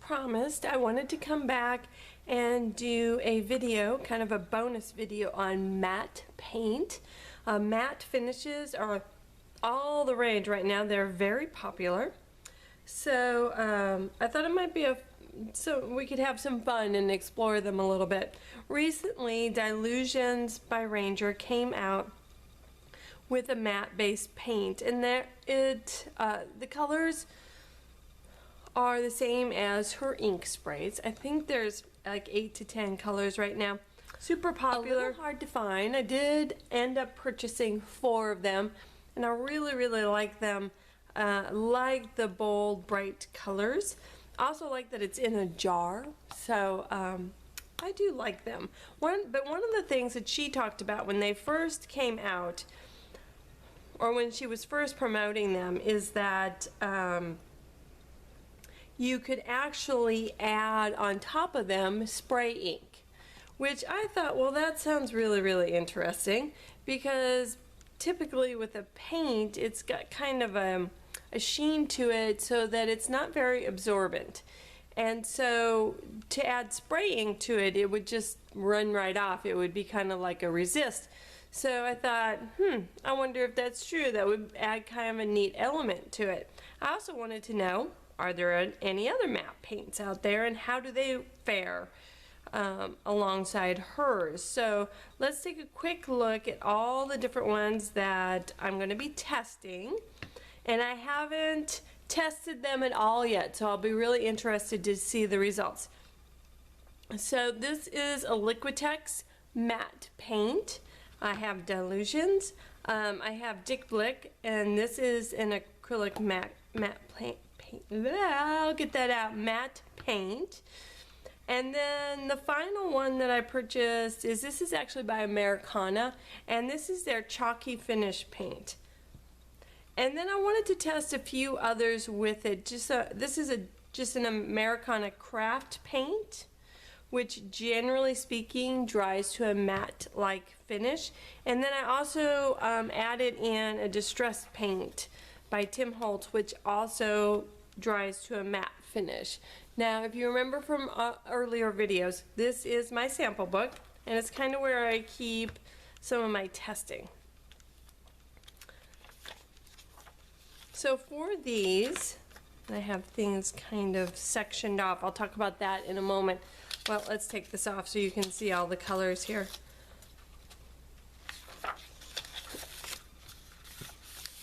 promised, I wanted to come back and do a video, kind of a bonus video on matte paint. Matte finishes are all the rage right now. They're very popular. So I thought it might be so we could have some fun and explore them a little bit. Recently, Dilutions by Ranger came out with a matte based paint, and the colors are the same as her ink sprays. I think there's like 8 to 10 colors right now. Super popular. A little hard to find. I did end up purchasing 4 of them, and I really like them. Like the bold, bright colors. Also like that it's in a jar, so I do like them. But one of the things that she talked about when they first came out, or when she was first promoting them, is that you could actually add on top of them spray ink, which I thought, well, that sounds really interesting, because typically with a paint it's got kind of a sheen to it so that it's not very absorbent, and so to add spray ink to it, it would just run right off. It would be kind of like a resist. So I thought, I wonder if that's true. That would add kind of a neat element to it. I also wanted to know, are there any other matte paints out there, and how do they fare alongside hers? So let's take a quick look at all the different ones that I'm going to be testing. And I haven't tested them at all yet, so I'll be really interested to see the results. So this is a Liquitex matte paint. I have Dilutions. I have Dick Blick, and this is an acrylic matte paint. I'll get that out. Matte paint. And then the final one that I purchased this is actually by Americana, and this is their chalky finish paint. And then I wanted to test a few others with it. This is just an Americana craft paint, which generally speaking dries to a matte-like finish. And then I also added in a distress paint by Tim Holtz, which also dries to a matte finish. Now, if you remember from earlier videos, this is my sample book, and it's kind of where I keep some of my testing. So for these, I have things kind of sectioned off. I'll talk about that in a moment. Well, let's take this off so you can see all the colors here.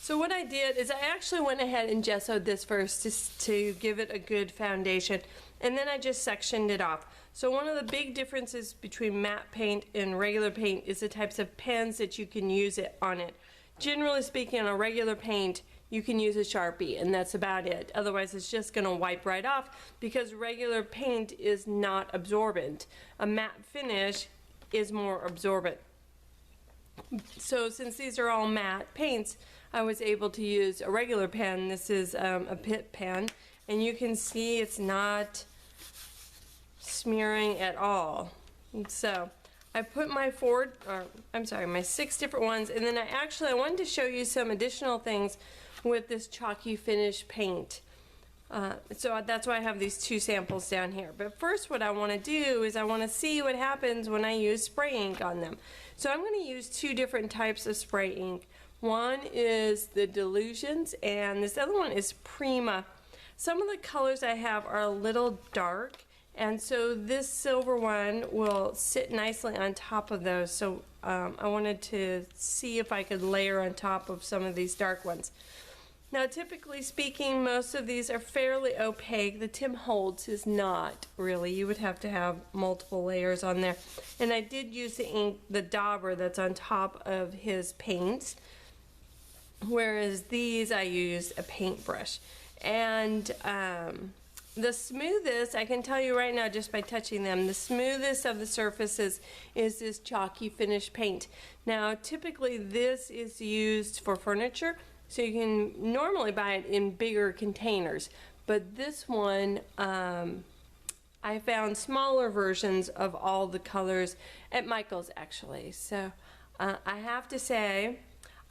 So what I did is I actually went ahead and gessoed this first just to give it a good foundation, and then I just sectioned it off. So one of the big differences between matte paint and regular paint is the types of pens that you can use it on it. Generally speaking, on a regular paint, you can use a Sharpie, and that's about it. Otherwise, it's just going to wipe right off, because regular paint is not absorbent. A matte finish is more absorbent. So since these are all matte paints, I was able to use a regular pen. This is a Pitt pen, and you can see it's not smearing at all. And so I put my my 6 different ones, and then I wanted to show you some additional things with this chalky finish paint. So that's why I have these 2 samples down here. But first, what I want to do is I want to see what happens when I use spray ink on them. So I'm going to use 2 different types of spray ink. One is the Dilutions, and this other one is Prima. Some of the colors I have are a little dark, and so this silver one will sit nicely on top of those. So I wanted to see if I could layer on top of some of these dark ones. Now, typically speaking, most of these are fairly opaque. The Tim Holtz is not really. You would have to have multiple layers on there. And I did use the ink, the dauber that's on top of his paints, whereas these I used a paintbrush. And the smoothest, I can tell you right now just by touching them, the smoothest of the surfaces is this chalky finish paint. Now, typically this is used for furniture, so you can normally buy it in bigger containers, but this one I found smaller versions of all the colors at Michael's, actually. So I have to say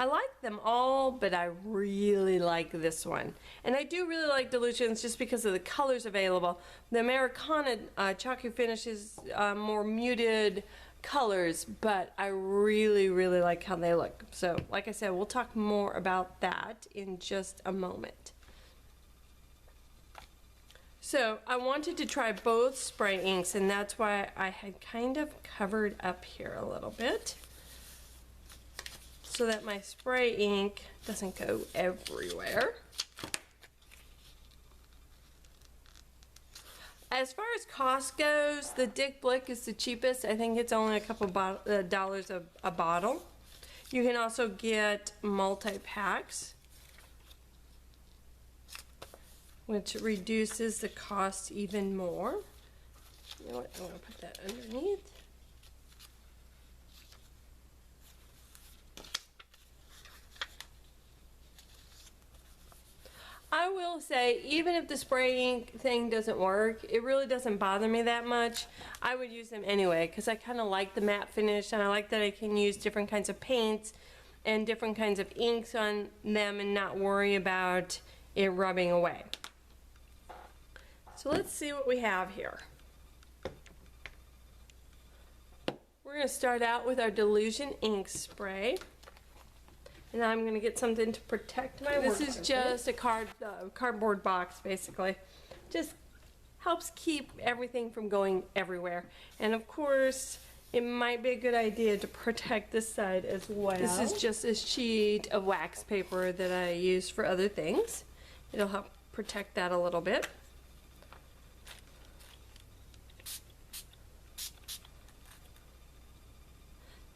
I like them all, but I really like this one. And I do really like dilutions just because of the colors available. The Americana chalky finish is more muted colors, but I really, really like how they look. So, like I said, we'll talk more about that in just a moment. So, I wanted to try both spray inks, and that's why I had kind of covered up here a little bit, so that my spray ink doesn't go everywhere. As far as cost goes, the Dick Blick is the cheapest. I think it's only a couple dollars a bottle. You can also get multi-packs, which reduces the cost even more. You know what, I'm gonna put that underneath. I will say, even if the spray ink thing doesn't work, it really doesn't bother me that much. I would use them anyway because I kind of like the matte finish, and I like that I can use different kinds of paints and different kinds of inks on them and not worry about it rubbing away. So let's see what we have here. We're going to start out with our Delusion ink spray. And I'm going to get something to protect my work. This is just a cardboard box, basically. Just helps keep everything from going everywhere. And of course, it might be a good idea to protect this side as well. This is just a sheet of wax paper that I use for other things. It'll help protect that a little bit.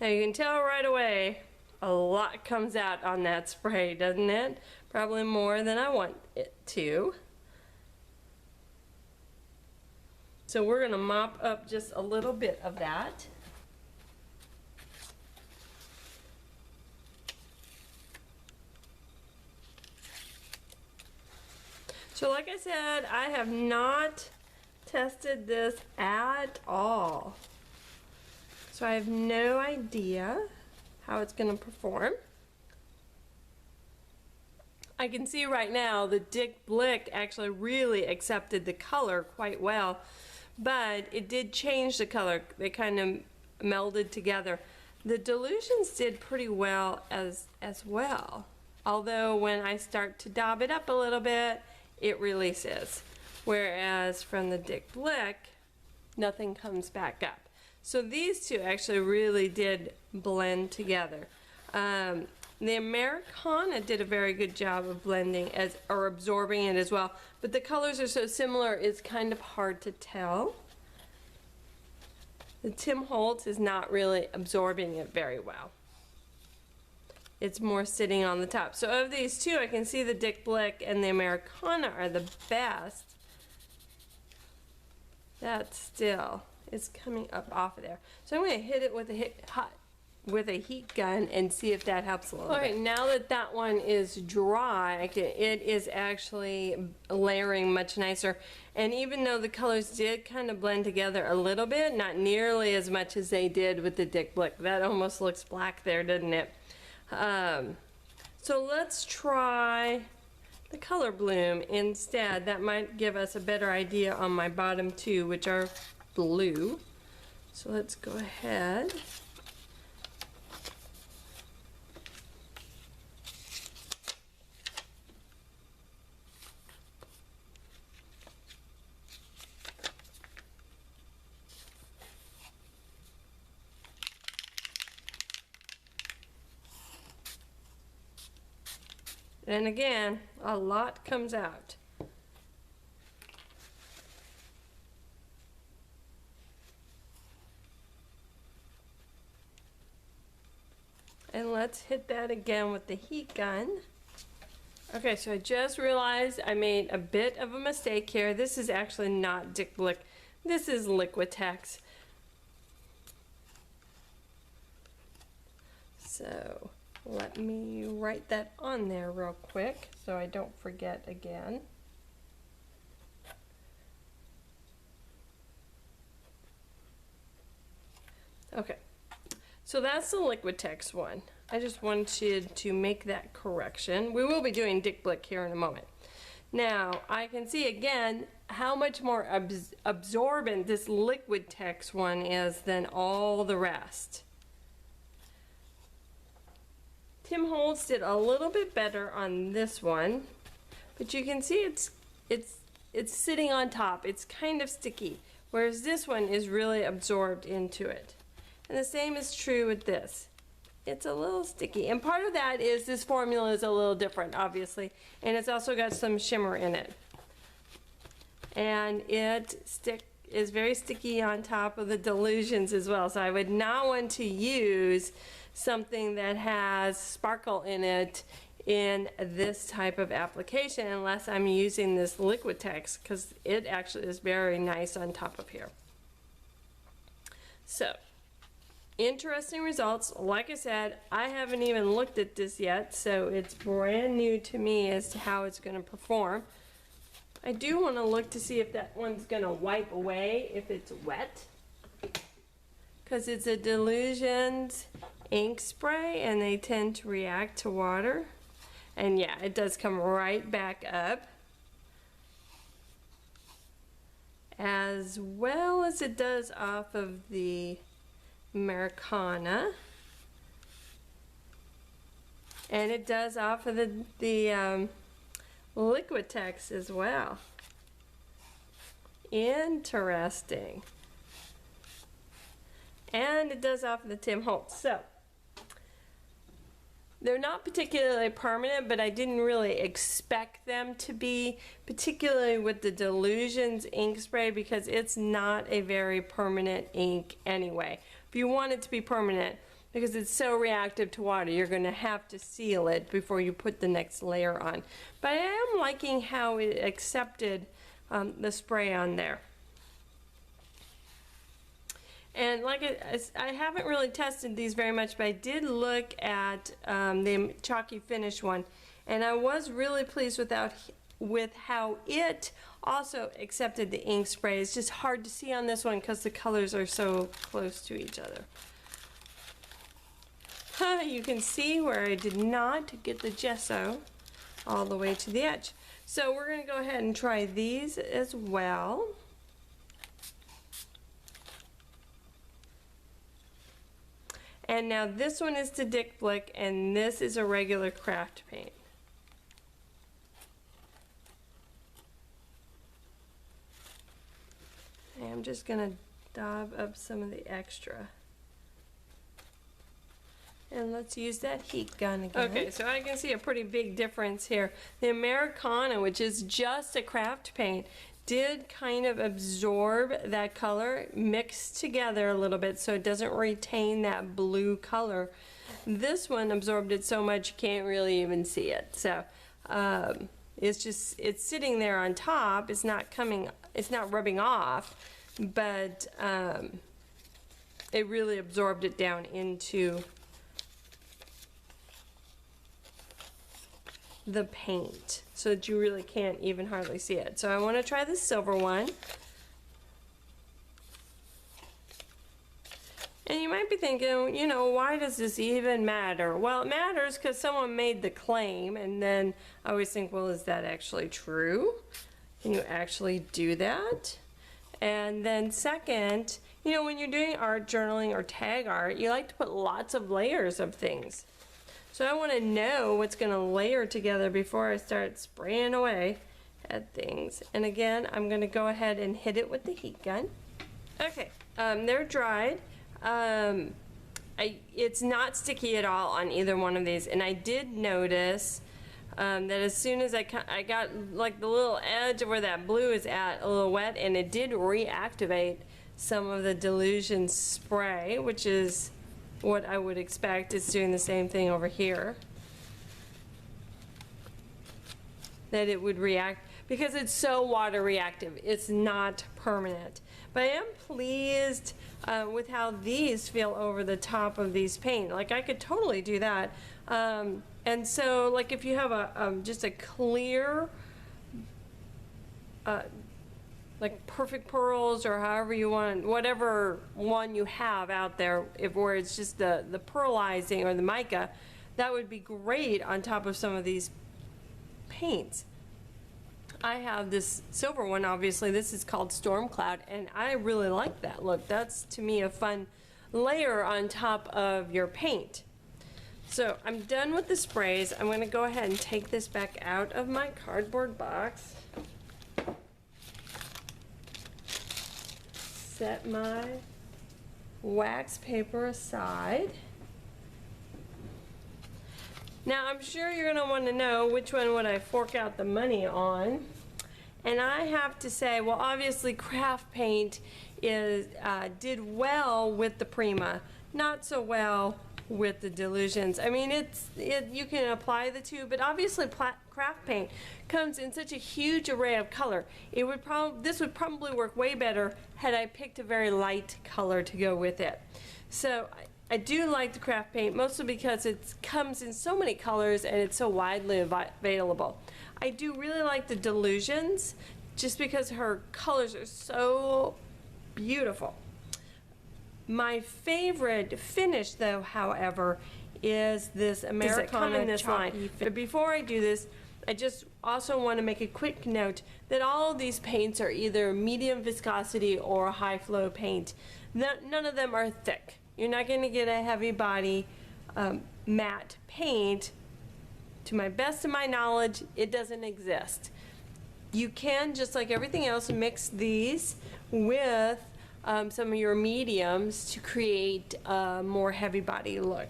Now you can tell right away, a lot comes out on that spray, doesn't it? Probably more than I want it to. So we're going to mop up just a little bit of that. So like I said, I have not tested this at all. So I have no idea how it's going to perform. I can see right now the Dick Blick actually really accepted the color quite well, but it did change the color. They kind of melded together. The Delusions did pretty well as well, although when I start to daub it up a little bit, it releases. Whereas from the Dick Blick, nothing comes back up. So these two actually really did blend together. The Americana did a very good job of blending or absorbing it as well, but the colors are so similar it's kind of hard to tell. The Tim Holtz is not really absorbing it very well. It's more sitting on the top. So of these two, I can see the Dick Blick and the Americana are the best. That still is coming up off of there. So I'm going to hit it with a heat gun and see if that helps a little bit. Alright, now that that one is dry, it is actually layering much nicer. And even though the colors did kind of blend together a little bit, not nearly as much as they did with the Dick Blick. That almost looks black there, doesn't it? So let's try the Color Bloom instead. That might give us a better idea on my bottom two, which are blue. So let's go ahead. And again, a lot comes out. And let's hit that again with the heat gun. Okay, so I just realized I made a bit of a mistake here. This is actually not Dick Blick. This is Liquitex. So let me write that on there real quick so I don't forget again. Okay, so that's the Liquitex one. I just wanted to make that correction. We will be doing Dick Blick here in a moment. Now, I can see again how much more absorbent this liquid text one is than all the rest. Tim Holtz did a little bit better on this one, but you can see it's sitting on top. It's kind of sticky, whereas this one is really absorbed into it. And the same is true with this. It's a little sticky, and part of that is this formula is a little different, obviously, and it's also got some shimmer in it. And it is very sticky on top of the Delusions as well, so I would not want to use something that has sparkle in it in this type of application unless I'm using this liquid text, because it actually is very nice on top of here. So, interesting results. Like I said, I haven't even looked at this yet, so it's brand new to me as to how it's going to perform. I do want to look to see if that one's going to wipe away if it's wet, because it's a Delusions ink spray and they tend to react to water. And yeah, it does come right back up, as well as it does off of the Americana, and it does off of the liquid text as well. Interesting. And it does off of the Tim Holtz. So they're not particularly permanent, but I didn't really expect them to be, particularly with the Delusions ink spray, because it's not a very permanent ink anyway. If you want it to be permanent, because it's so reactive to water, you're going to have to seal it before you put the next layer on. But I am liking how it accepted the spray on there. And like I haven't really tested these very much, but I did look at the Chalky Finish one, and I was really pleased with how it also accepted the ink spray. It's just hard to see on this one because the colors are so close to each other. You can see where I did not get the gesso all the way to the edge. So we're going to go ahead and try these as well. And now this one is the Dick Blick, and this is a regular craft paint. And I'm just going to dab up some of the extra. And let's use that heat gun again. Okay, so I can see a pretty big difference here. The Americana, which is just a craft paint, did kind of absorb that color, mixed together a little bit so it doesn't retain that blue color. This one absorbed it so much you can't really even see it. So it's sitting there on top. It's not rubbing off, but it really absorbed it down into the paint so that you really can't even hardly see it. So I want to try the silver one. And you might be thinking, you know, why does this even matter? Well, it matters because someone made the claim, and then I always think, well, is that actually true? Can you actually do that? And then second, you know, when you're doing art journaling or tag art, you like to put lots of layers of things. So I want to know what's going to layer together before I start spraying away at things. And again, I'm going to go ahead and hit it with the heat gun. Okay, they're dried. It's not sticky at all on either one of these. And I did notice that as soon as I got like the little edge of where that blue is at a little wet, and it did reactivate some of the Delusion spray, which is what I would expect. It's doing the same thing over here, that it would react because it's so water reactive. It's not permanent, but I am pleased with how these feel over the top of these paint. Like I could totally do that, and so like if you have a just a clear like Perfect Pearls or however you want, whatever one you have out there, if where it's just the pearlizing or the mica, that would be great on top of some of these paints. I have this silver one, obviously. This is called Storm Cloud, and I really like that look. That's, to me, a fun layer on top of your paint. So I'm done with the sprays. I'm going to go ahead and take this back out of my cardboard box. Set my wax paper aside. Now I'm sure you're going to want to know which one would I fork out the money on. And I have to say, well, obviously craft paint is did well with the Prima, not so well with the Delusions. I mean, you can apply the two, but obviously craft paint comes in such a huge array of color. This would probably work way better had I picked a very light color to go with it. So I do like the craft paint, mostly because it comes in so many colors and it's so widely available. I do really like the Delusions, just because her colors are so beautiful. My favorite finish, though, however, is this Americana in this line. But before I do this, I just also want to make a quick note that all of these paints are either medium viscosity or high flow paint. None of them are thick. You're not going to get a heavy body matte paint. To my best of my knowledge, it doesn't exist. You can, just like everything else, mix these with some of your mediums to create a more heavy body look.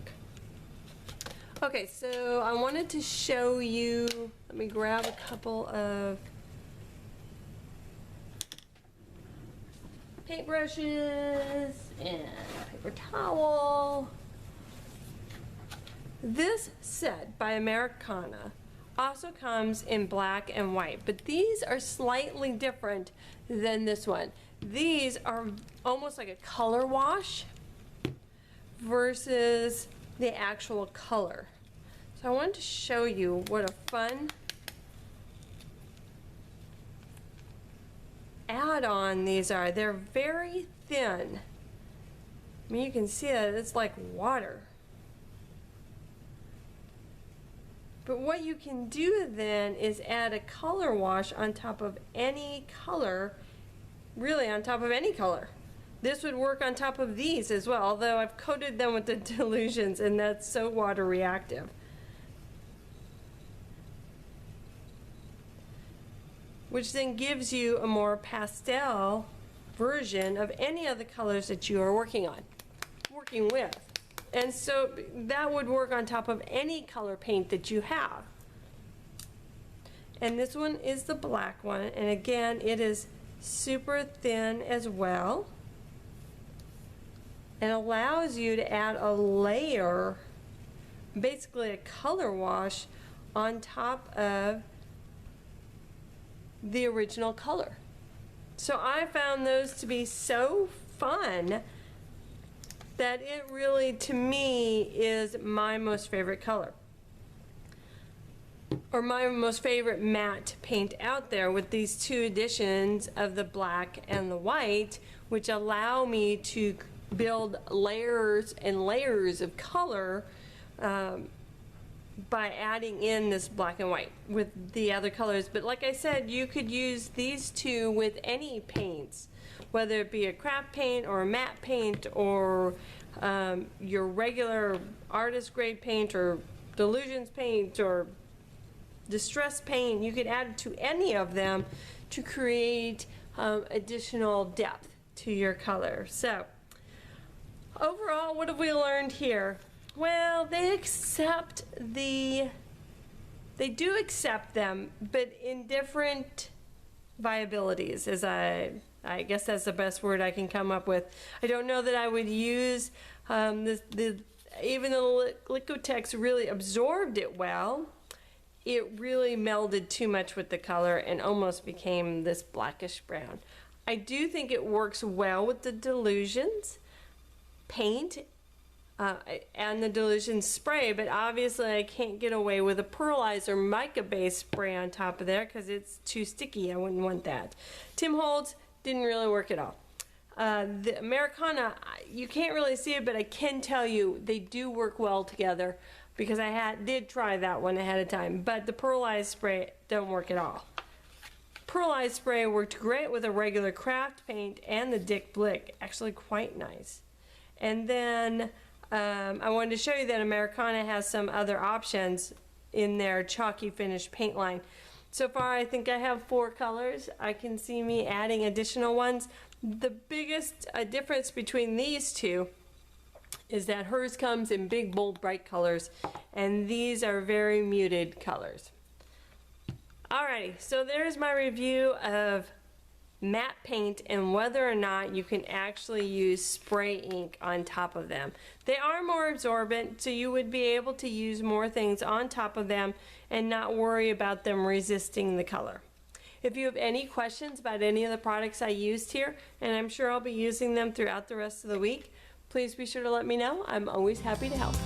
Okay, so I wanted to show you, let me grab a couple of paintbrushes and a paper towel. This set by Americana also comes in black and white, but these are slightly different than this one. These are almost like a color wash versus the actual color. So I wanted to show you what a fun add-on these are. They're very thin. I mean, you can see that it's like water. But what you can do then is add a color wash on top of any color, really on top of any color. This would work on top of these as well, although I've coated them with the Delusions and that's so water reactive. Which then gives you a more pastel version of any of the colors that you are working with. And so that would work on top of any color paint that you have. And this one is the black one, and again, it is super thin as well. And allows you to add a layer, basically a color wash, on top of the original color. So I found those to be so fun that it really, to me, is my most favorite color. Or my most favorite matte paint out there, with these two additions of the black and the white, which allow me to build layers and layers of color by adding in this black and white with the other colors. But like I said, you could use these two with any paints, whether it be a craft paint or a matte paint or your regular artist grade paint or Delusions paint or distress paint. You could add it to any of them to create additional depth to your color. So overall, what have we learned here? Well, they do accept them, but in different viabilities, as I guess that's the best word I can come up with. I don't know that I would use even though Liquitex really absorbed it well, it really melded too much with the color and almost became this blackish brown. I do think it works well with the Delusions paint and the dilution spray, but obviously I can't get away with a pearlizer mica-based spray on top of there because it's too sticky. I wouldn't want that. Tim Holtz didn't really work at all. The Americana, you can't really see it, but I can tell you they do work well together because I did try that one ahead of time, but the pearlized spray don't work at all. Pearlized spray worked great with a regular craft paint and the Dick Blick, actually quite nice. And then I wanted to show you that Americana has some other options in their chalky finish paint line. So far I think I have 4 colors. I can see me adding additional ones. The biggest difference between these two is that hers comes in big, bold, bright colors, and these are very muted colors. Alrighty, so there's my review of matte paint and whether or not you can actually use spray ink on top of them. They are more absorbent, so you would be able to use more things on top of them and not worry about them resisting the color. If you have any questions about any of the products I used here, and I'm sure I'll be using them throughout the rest of the week, please be sure to let me know. I'm always happy to help.